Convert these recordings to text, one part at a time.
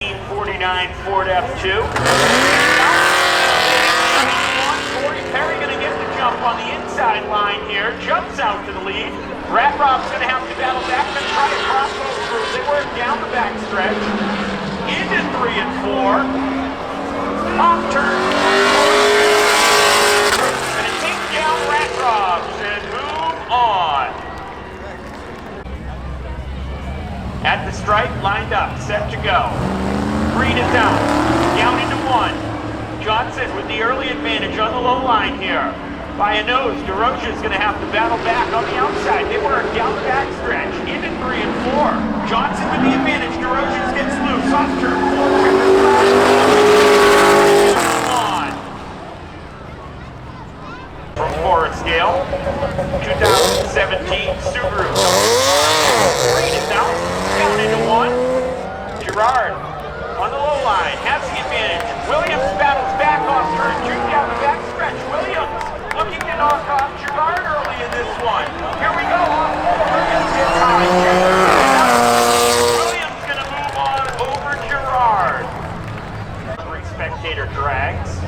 49 Ford F2. Corey Perry going to get the jump on the inside line here. Jumps out to the lead. Ratrop's going to have to battle back and try to cross over. They work down the back stretch. Into 3 and 4. Off turn. Going to take down Ratrops and move on. At the stripe, lined up, set to go. Green is down into 1. Johnson with the early advantage on the low line here. By a nose, DeRocha's going to have to battle back on the outside. They work down the back stretch, into 3 and 4. Johnson with the advantage, DeRocha's gets loose, off turn 4. From Forestdale, 2017 Subaru. Green is down into 1. Gerard on the low line has the advantage. Williams battles back off turn 2 down the back stretch. Williams looking to knock off Gerard early in this one. Here we go. Williams gets high. Williams going to move on over Gerard. Spectator drags.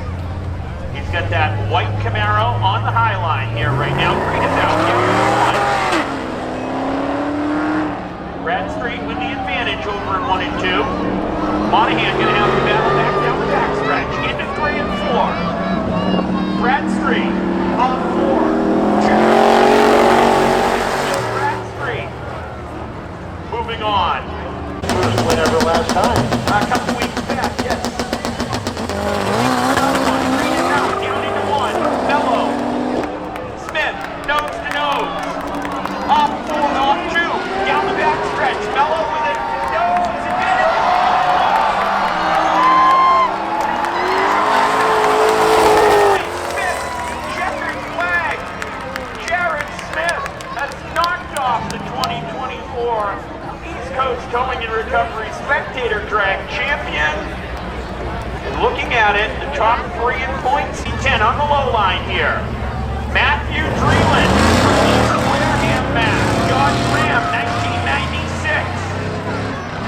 He's got that white Camaro on the high line here right now. Green is out. Bradstreet with the advantage over in 1 and 2. Monahan going to have to battle back down the back stretch. Into 3 and 4. Bradstreet on 4. Bradstreet moving on. First win ever last time. A couple weeks back, yes. Green is out, down into 1. Mello. Smith, nose to nose. Off 4, off 2. Down the back stretch. Mello with it. Nose advantage. Smith. Checkered flag. Jared Smith has knocked off the 2024 East Coast Towing and Recovery Spectator Drag champion. And looking at it, the top 3 in points. 10 on the low line here. Matthew Dreeland. Wareham, Mass. Josh Graham, 1996.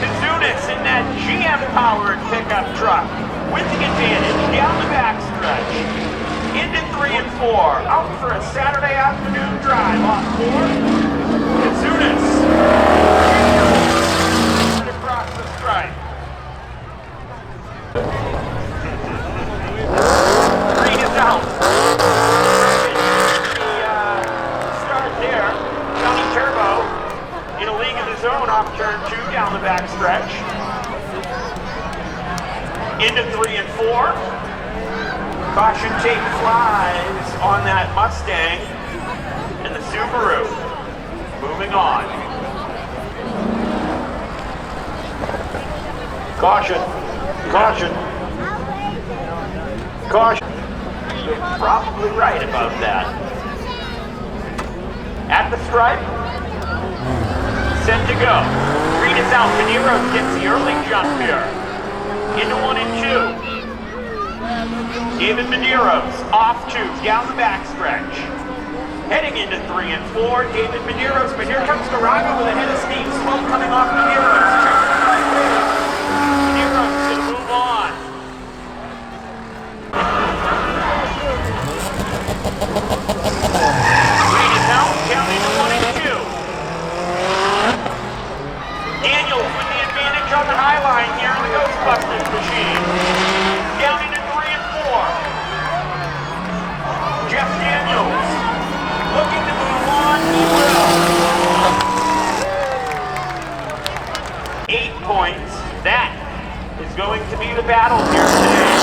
Kazunas in that GM-powered pickup truck with the advantage down the back stretch. Into 3 and 4. Out for a Saturday afternoon drive off 4. Kazunas. Across the stripe. Green is out. Zone off turn 2 down the back stretch. Into 3 and 4. Caution tape flies on that Mustang and the Subaru. Moving on. Caution. Caution. Caution. You're probably right about that. At the stripe. Set to go. Green is out. Medeiros gets the early jump here. Into 1 and 2. David Medeiros off 2 down the back stretch. Heading into 3 and 4. David Medeiros, but here comes Garago with a head of steam. Smoke coming off Medeiros. Medeiros going to move on. Green is out. Down into 1 and 2. Daniels with the advantage on the high line here in the Ghostbusters machine. Down into 3 and 4. Jeff Daniels looking to move on. He will. 8 points. That is going to be the battle here today.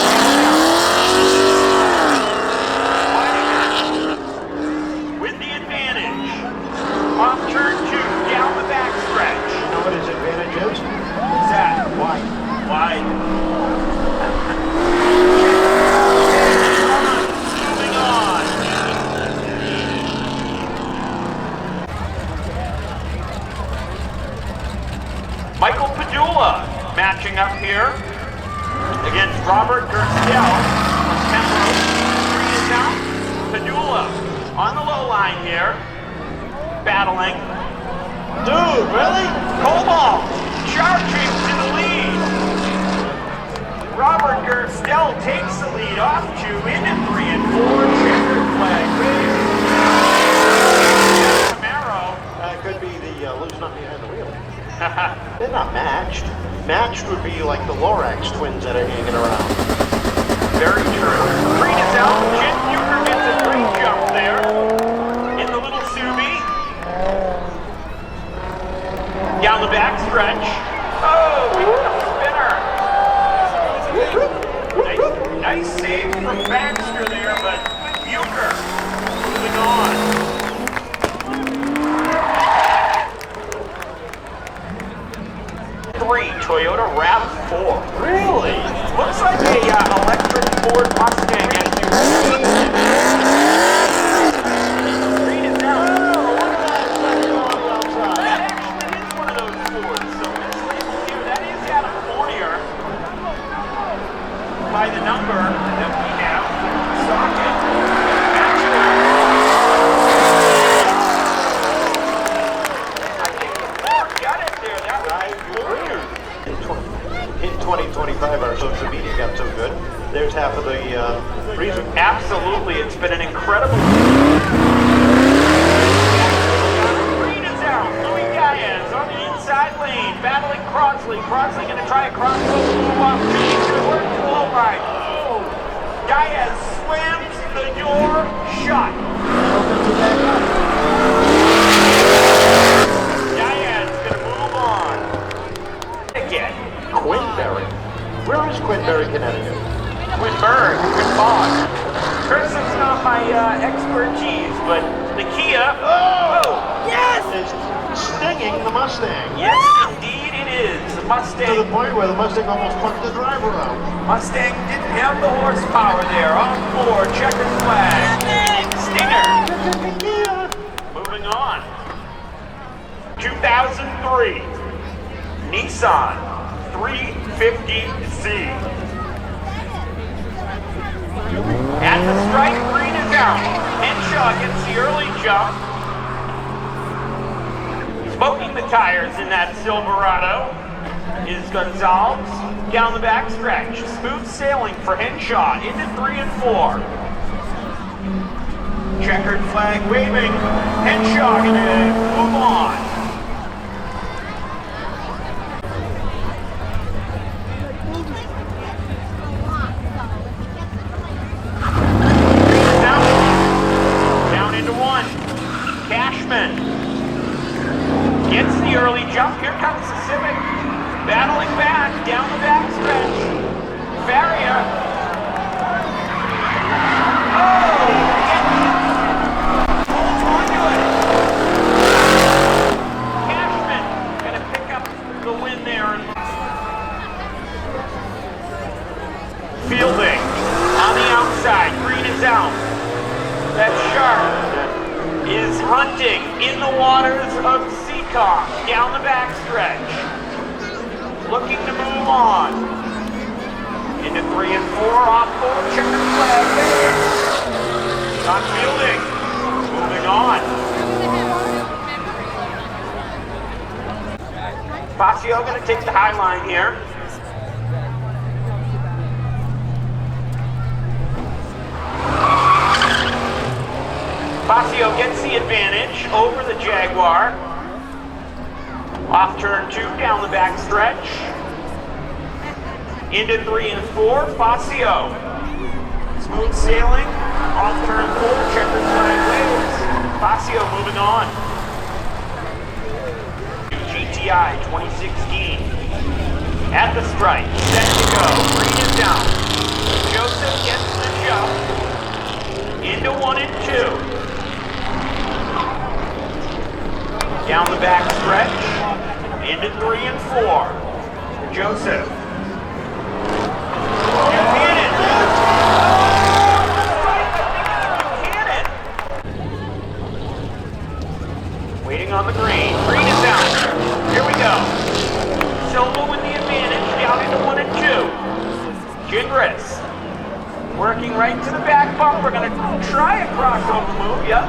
With the advantage. Off turn 2, down the back stretch. What his advantage is? What's that? Wide. Moving on. Michael Padula matching up here against Robert Gerstel. Green is out. Padula on the low line here. Battling. Dude, really? Cobalt charging to the lead. Robert Gerstel takes the lead off two into 3 and 4. Checkered flag wave. Camaro. That could be the loose nut behind the wheel. They're not matched. Matched would be like the Lorax twins that are hanging around. Very true. Green is out. Jim Bucher gets a great jump there in the little Subi. Down the back stretch. Oh, we hit a spinner. Nice save from Baxter there, but Bucher moving on. Toyota RAV4. Really? Looks like a electric Ford Mustang SUV. Green is down. That actually is one of those Fords. So this label here, that is Adam Fournier. By the number that we have, socket. I think the Ford got it there. That was Fournier. In 2025, our social media got so good. There's half of the reason. Absolutely, it's been an incredible. Green is out. Louis Galles on the inside lane, battling Crossley. Crossley going to try a crossover move off two. He's going to work to low line. Oh, Galles slams the door shut. Galles going to move on. Again. Quinberry. Where is Quinberry, Connecticut? Quinburg, Quinbog. Cursing's not my expertise, but the Kia. Oh! Yes! It's stinging the Mustang. Yes, indeed it is. The Mustang. To the point where the Mustang almost punched the driver out. Mustang didn't have the horsepower there. On board, checkered flag. Stinger. Moving on. 2003 Nissan 350Z. At the stripe, Green is out. Henshaw gets the early jump. Smoking the tires in that Silverado is Gonzalez. Down the back stretch. Smooth sailing for Henshaw into 3 and 4. Checkered flag waving. Henshaw gonna move on. Down into 1. Cashman gets the early jump. Here comes the Civic. Battling back down the back stretch. Faria. Oh! Holds onto it. Cashman gonna pick up the win there. Fielding on the outside. Green is out. That shark is hunting in the waters of Seekonk down the back stretch. Looking to move on. Into 3 and 4, off 4, checkered flag there. Not fielding. Moving on. Fazio going to take the high line here. Fazio gets the advantage over the Jaguar. Off turn 2, down the back stretch. Into 3 and 4, Fazio. Smooth sailing. Off turn 4, checkered flag waves. Fazio moving on. GTI 2016. At the stripe, set to go. Green is down. Joseph gets the jump. Into 1 and 2. Down the back stretch, into 3 and 4. Joseph. Buchanan. Buchanan. Waiting on the green. Green is out. Here we go. Silva with the advantage, down into 1 and 2. Gingras. Working right to the back bump. We're going to try a crossover move, yep.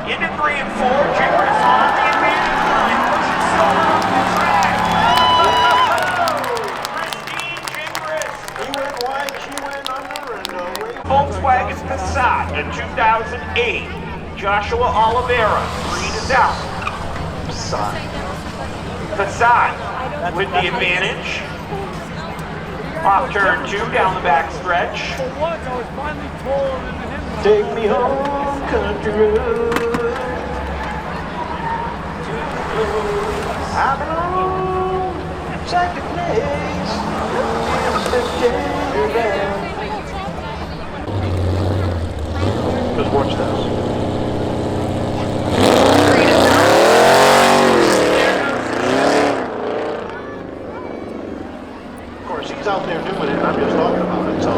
Into 3 and 4, Gingras on the advantage line, pushes Silver up the track. Christine Gingras. He went 8, Joshua Oliveira. Green is out. Facade with the advantage. Off turn 2 down the back stretch. Take me home, country road. I belong second place. Just watch this. Of course, he's out there doing it, and I'm just talking about it, so.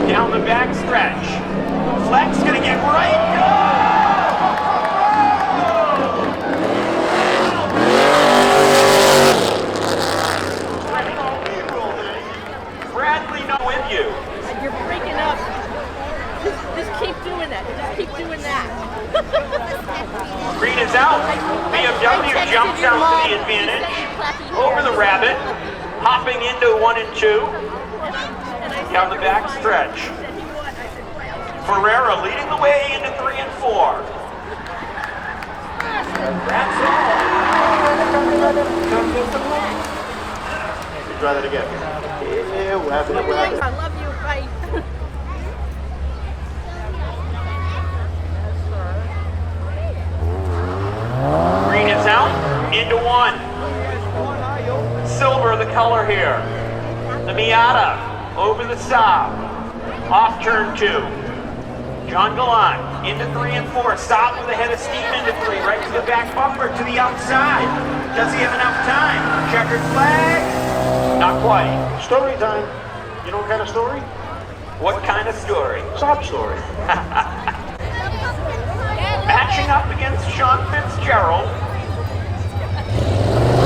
Down the back stretch. Flex gonna get right. Bradley, not with you. You're breaking up. Just keep doing that. Just keep doing that. Green is out. BMW jumps out to the advantage. Over the rabbit. Hopping into 1 and 2. Down the back stretch. Ferreira leading the way into 3 and 4. That's all. Try that again. Yeah, wabbit, wabbit. I love you, right? Green is out. Into 1. Silver, the color here. The Miata over the Saab. Off turn 2. John Gallant into 3 and 4. Saab with a head of steam into 3. Right to the back bumper to the outside. Does he have enough time? Checkered flag? Not quite. Story time. You know what kind of story? What kind of story? Sob story. Matching up against Sean Fitzgerald.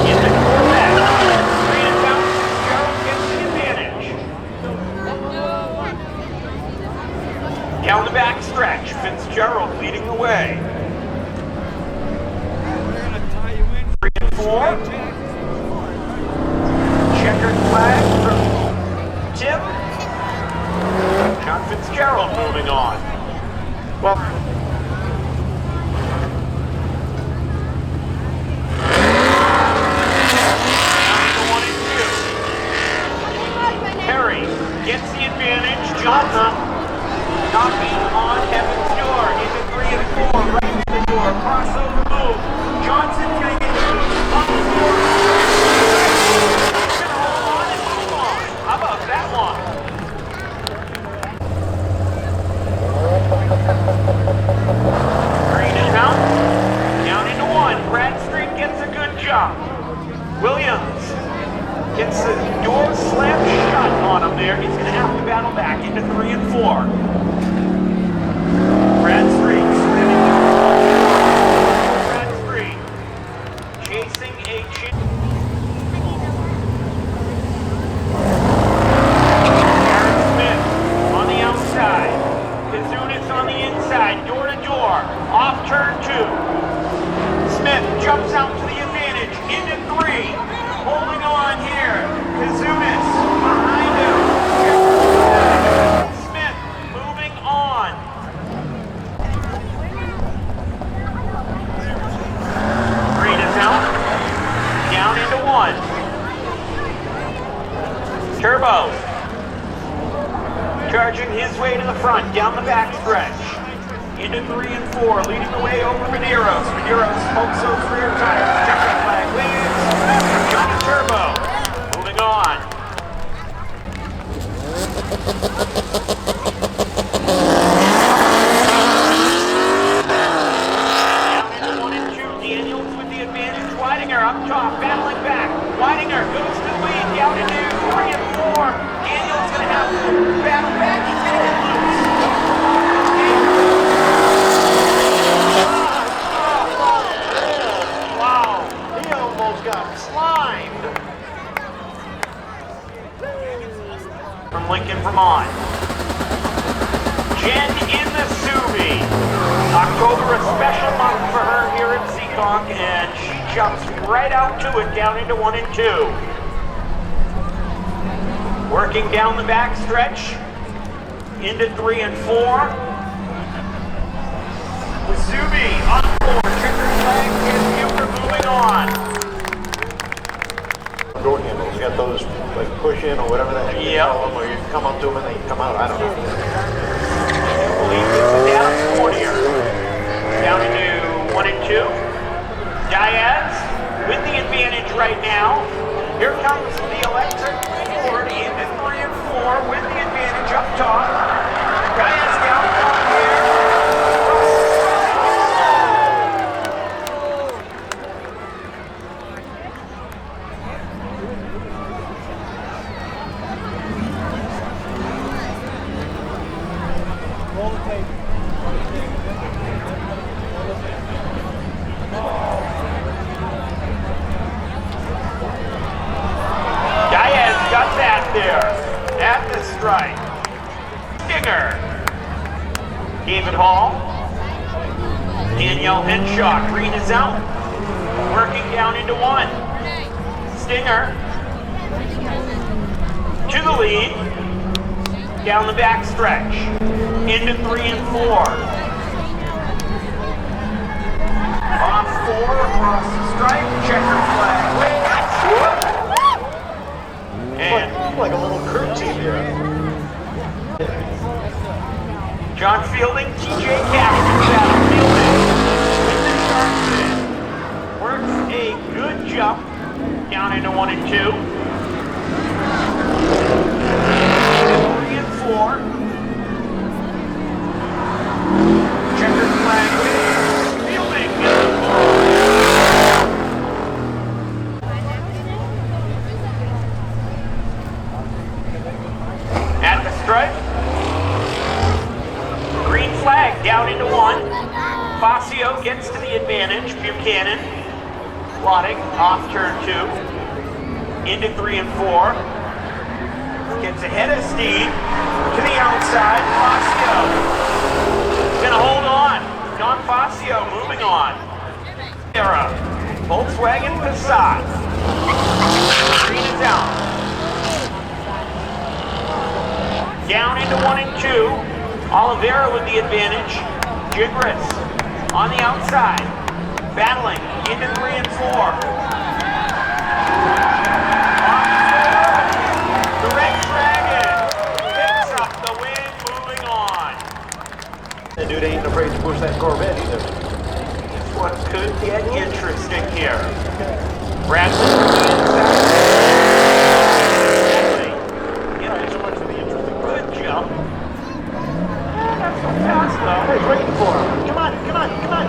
In the Corvette. 3 and down. Fitzgerald gets the advantage. Down the back stretch. Fitzgerald leading the way. 3 and 4. Checkered flag from Tim. Sean Fitzgerald moving on. Well, Perry gets the advantage. Johnson knocking on Heaven's door into 3 and 4. Right to the door. Crossover move. Johnson's going to get on the door. He's going to hold on and move on. How about that one? Green is out. Down into 1. Bradstreet gets a good jump. Williams gets the door slammed shut on him there. He's going to have to battle back into 3 and 4. Bradstreet chasing a chip. Aaron Smith on the outside. Kazunis on the inside. Door to door. Off turn 2. Smith jumps out to the advantage. Into 3. Holding on here. Kazunis behind him. Smith moving on. Green is out. Down into 1. Turbo. Charging his way to the front. Down the back stretch. Into 3 and 4. Leading the way over Medeiros. Medeiros smokes those rear tires. Checkered flag waves. Johnny Turbo. Moving on. Down into 1 and 2. Daniels with the advantage. Weidinger up top. Battling back. Weidinger goes to the lead. Down into 3 and 4. Daniels going to have to battle back. He's going to get loose. got slimed. From Lincoln, Vermont. Jen in the Subi. October, a special month for her here at Seekonk, and she jumps right out to it down into 1 and 2. Working down the back stretch into 3 and 4. Subi on board. Checker flag is Gilbert moving on. Door handles, you got those like push in or whatever that you Yep. call them, or you come up to them and they come out. I don't know. I believe this is down 40er. Down into 1 and 2. Diaz with the advantage right now. Here comes the electric Ford into 3 and 4 with the advantage up top. Diaz down top here. Diaz got that there at the strike. Stinger. David Hall. Danielle Henshaw. Green is out. Working down into 1. Stinger. To the lead. Down the back stretch. Into 3 and 4. Off 4 across the stripe. Checker flag. And Like a little curtsy there. John Fielding, TJ Cashman's out. Fielding with the sharp spin. Works a good jump down into 1 and 2. 3 and 4. Checker flag. Fielding gets the ball. At the stripe. Green flag down into 1. Fazio gets to the advantage. Buchanan plotting off turn 2. Into 3 and 4. Gets ahead of Steed to the outside. Fazio gonna hold on. John Fazio moving on. Era. Volkswagen Passat. Green is out. Down into 1 and 2. Oliveira with the advantage. Gigris on the outside. Battling into 3 and 4. The Red Dragon picks up the win, moving on. That dude ain't afraid to push that Corvette either. This one could get interesting here. Bradley good jump. Not so fast though. Hey, waiting for him. Come on, come on, come on.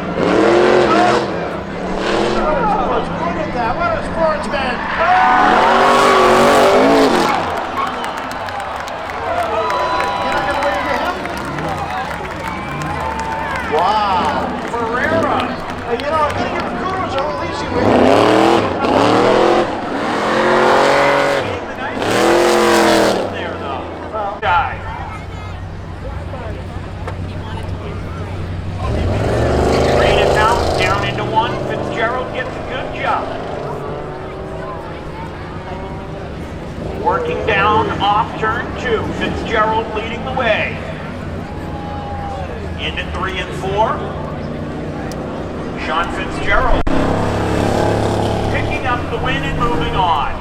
Oh, let's look at that. What a sportsman. You're not going to wait for him? Wow. Ferreira. Hey, you know, I'm going to give him kudos. At least he waited. Getting the nice there though. Dive. Green is out, down into 1. Fitzgerald gets a good jump. Working down off turn 2. Fitzgerald leading the way. Into 3 and 4. Sean Fitzgerald picking up the win and moving on.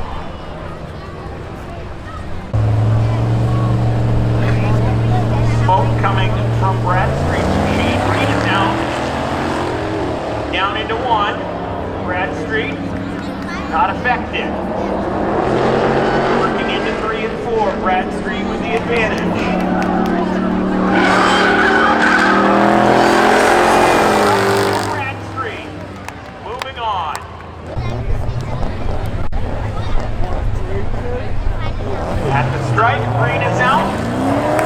Smoke coming from Bradstreet's machine. Green is out. Down into 1. Bradstreet not affected. Working into 3 and 4. Bradstreet with the advantage. Bradstreet moving on. At the strike, Green is out.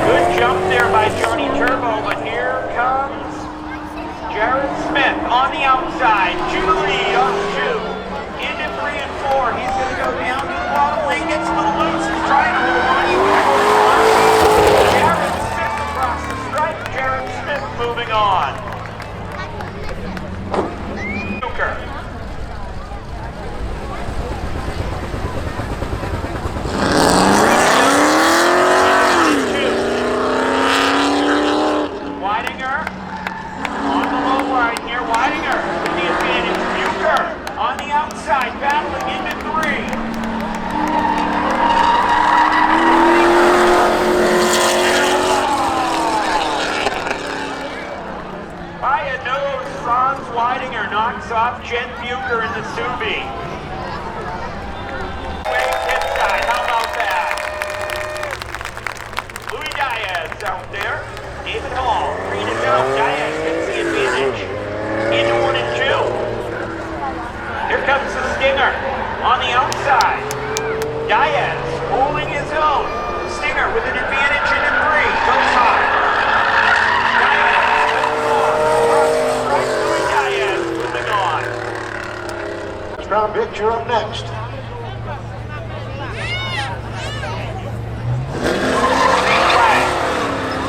Good jump there by Johnny Turbo, but here comes Jared Smith on the outside. Julie on 2. Into 3 and 4. He's going to go down to the bottom lane. Gets a little loose. He's trying to hold on. He will hold on. Jared Smith across the stripe. Jared Smith moving on. Hooker. Weidinger on the low line. Jen Bucher in the Subi. Way pit side, how about that? Louis Diaz out there. David Hall, green is out. Diaz gets the advantage. Into 1 and 2. Here comes the Stinger on the outside. Diaz holding his own. Stinger with an advantage into 3. Goes high. Diaz moving on. First round picture up next.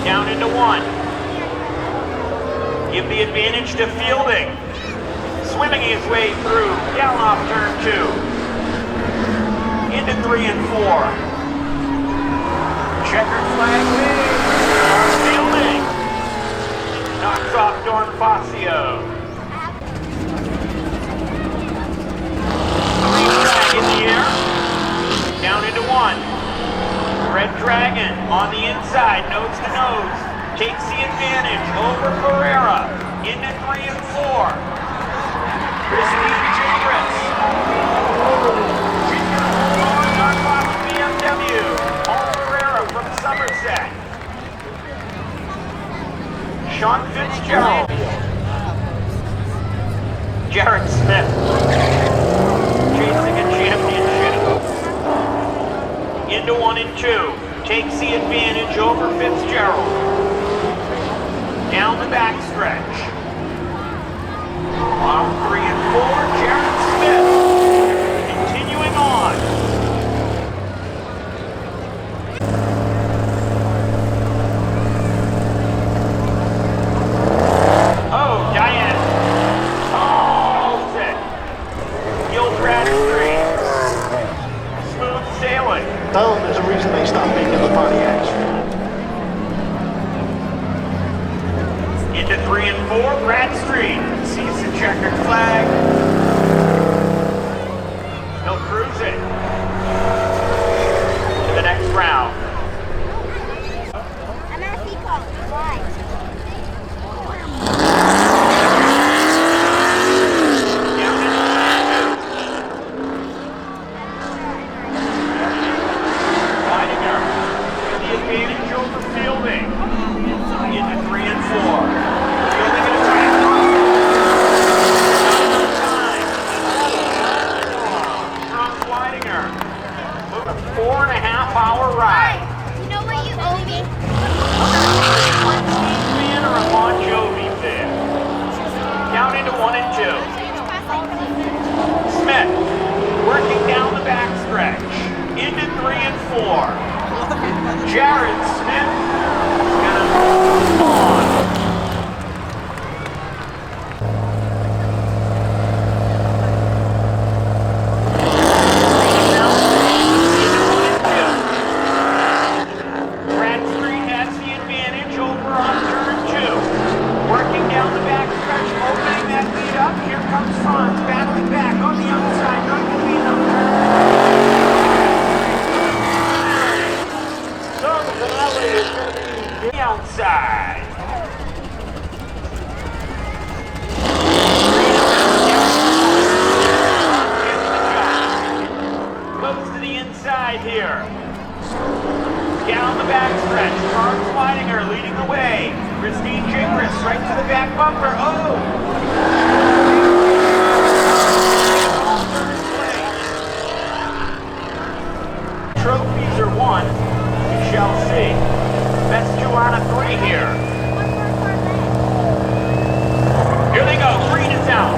Down into 1. Give the advantage to Fielding. Swimming his way through. Down off turn 2. Into 3 and 4. Checkered flag lead. Fielding. Knocks off Dorn Fazio. Green flag in the air. Down into 1. Red Dragon on the inside, nose to nose, takes the advantage over Ferreira, into 3 and 4. Christine Chambers. Knocked off BMW. Paul Ferreira from Somerset. Sean Fitzgerald. Jared Smith. Chasing a championship. Into 1 and 2. Takes the advantage over Fitzgerald. Down the backstretch. Off 3 and 4. Jared Smith. Continuing on. Oh, Diane. Oh, it. Gil Bradstreet. Smooth sailing. Tell them there's a reason they stopped making the Pontiacs. Into 3 and 4, Bradstreet sees the checkered flag. He'll cruise it to the next round. I'm at Seekonk. Why? Down into 1 and 2. Leidinger with the advantage over Fielding. Into 3 and 4. Fielding in attack. From Leidinger. A 4.5-hour ride. You know what you owe me? Fan or a Bon Jovi fan? Down into 1 and 2. Smith working down the backstretch. Into 3 and 4. Jared Smith gonna move on. Bradstreet has the advantage over on turn 2. Working down the backstretch, opening that lead up. Here comes Franz, battling back on the outside. Not going to be enough turn. The outside. Goes to the inside here. Down the backstretch. Carl Leidinger leading the way. Christine Chambers right to the back bumper. Oh! Trophies are won. We shall see. Best 2 out of 3 here. Here they go. Green is out.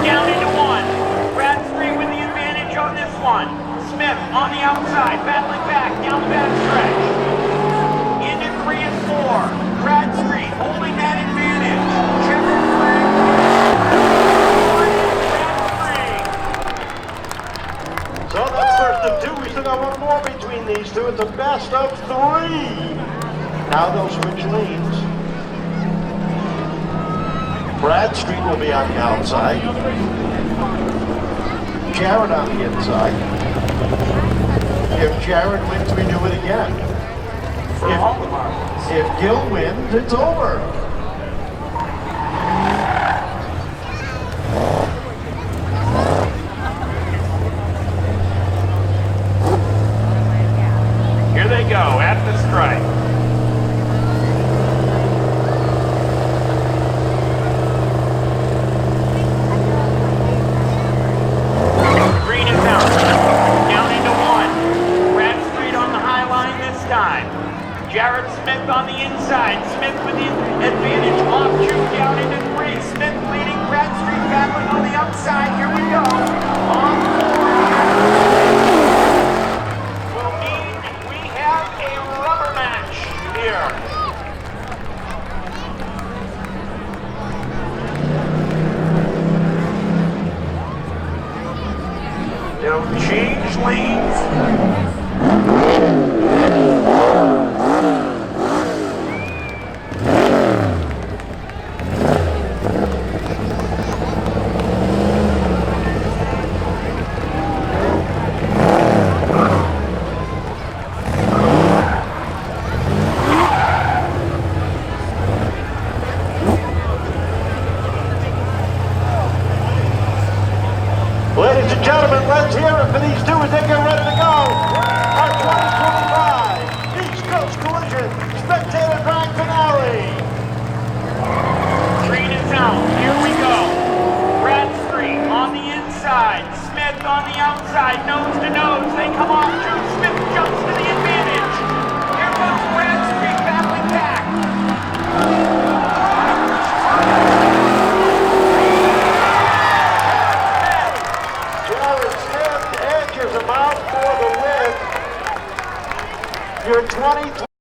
Down into 1. Bradstreet with the advantage on this one. Smith on the outside, battling back, down the backstretch. Into 3 and 4. Bradstreet holding that advantage. Checkered flag. Bradstreet. So that's first of 2. We still got one more between these two. It's a best of 3. Now they'll switch lanes. Bradstreet will be on the outside. Jared on the inside. If Jared wins, we do it again. If Gil wins, it's over. They'll change lanes. Ladies and gentlemen, let's hear it for these two as they get ready to go. Our 2025 East Coast Collision Spectator Grand Finale. Green is out. Here we go. Bradstreet on the inside. Smith on the outside. Nose to nose. They come off. Smith jumps to the advantage. Here comes Bradstreet battling back. Jared Smith edges him out for the win. Your 2020